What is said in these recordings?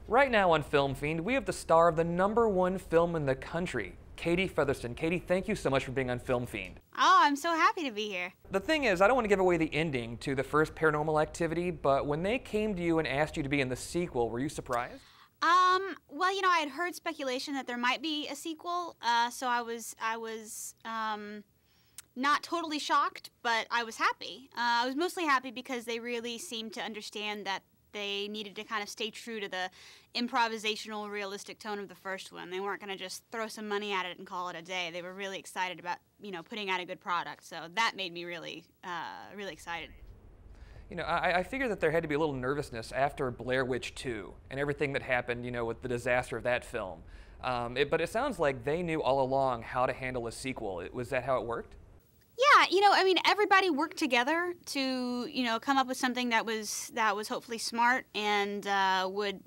Right now on Film Fiend, we have the star of the #1 film in the country, Katie Featherston. Katie, thank you so much for being on Film Fiend. Oh, I'm so happy to be here. The thing is, I don't want to give away the ending to the first Paranormal Activity, but when they came to you and asked you to be in the sequel, were you surprised? Well, I had heard speculation that there might be a sequel, so I was not totally shocked, but I was happy. I was mostly happy because they really seemed to understand that they needed to kind of stay true to the improvisational, realistic tone of the first one. They weren't going to just throw some money at it and call it a day. They were really excited about, putting out a good product. So that made me really, really excited. I figured that there had to be a little nervousness after Blair Witch 2 and everything that happened, with the disaster of that film. But it sounds like they knew all along how to handle a sequel. Was that how it worked? Yeah, everybody worked together to, come up with something that was hopefully smart and would,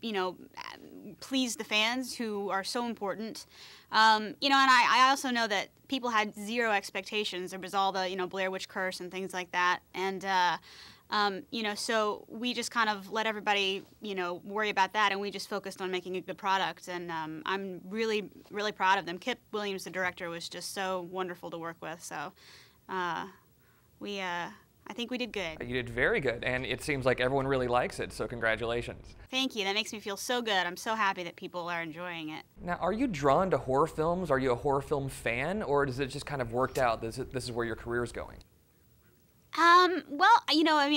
please the fans who are so important. And I also know that people had zero expectations. There was all the, Blair Witch curse and things like that. And, so we just kind of let everybody, worry about that, and we just focused on making a good product. And I'm really, really proud of them. Kip Williams, the director, was just so wonderful to work with. So I think we did good. You did very good, and it seems like everyone really likes it, so congratulations. Thank you. That makes me feel so good. I'm so happy that people are enjoying it. Now, are you drawn to horror films? Are you a horror film fan, or does it just kind of worked out? This is where your career is going? Well,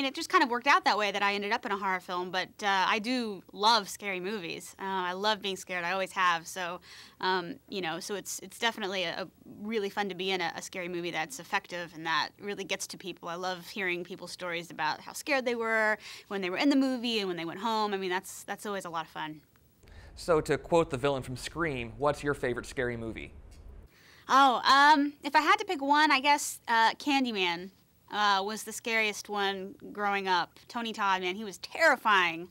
it just kind of worked out that way that I ended up in a horror film, but I do love scary movies. I love being scared. I always have. So, so it's definitely a really fun to be in a scary movie that's effective and that really gets to people. I love hearing people's stories about how scared they were when they were in the movie and when they went home. That's always a lot of fun. So, to quote the villain from Scream, what's your favorite scary movie? Oh, if I had to pick one, I guess Candyman. Was the scariest one growing up. Tony Todd, man, he was terrifying.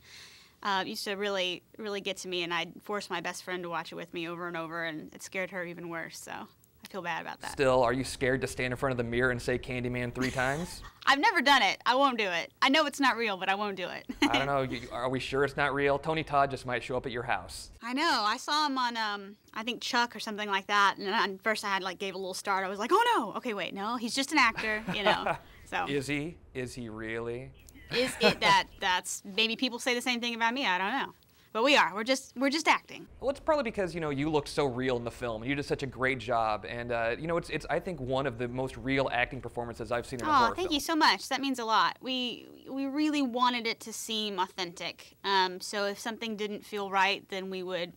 Used to really, really get to me, and I'd force my best friend to watch it with me over and over, and it scared her even worse, so I feel bad about that. Still, are you scared to stand in front of the mirror and say Candyman 3 times? I've never done it. I won't do it. I know it's not real, but I won't do it. I don't know. Are we sure it's not real? Tony Todd just might show up at your house. I know. I saw him on, I think Chuck or something like that, and first I gave a little start. I was like, oh no. Okay, wait, no, he's just an actor, So. Is he? Is he really? Is it that's maybe people say the same thing about me? I don't know. But we are. We're just acting. Well, it's probably because, you look so real in the film, and you did such a great job. And, it's I think, one of the most real acting performances I've seen in a horror film. Oh, thank you so much. That means a lot. We really wanted it to seem authentic. So if something didn't feel right, then we would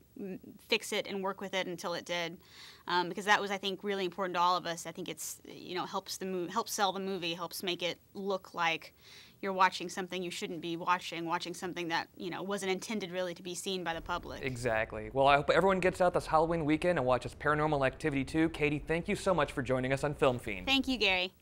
fix it and work with it until it did. Because that was, I think, really important to all of us. I think it's, helps sell the movie, helps make it look like you're watching something you shouldn't be watching something that, wasn't intended really to be seen by the public. Exactly. Well, I hope everyone gets out this Halloween weekend and watches Paranormal Activity 2. Katie, thank you so much for joining us on Film Fiend. Thank you, Gary.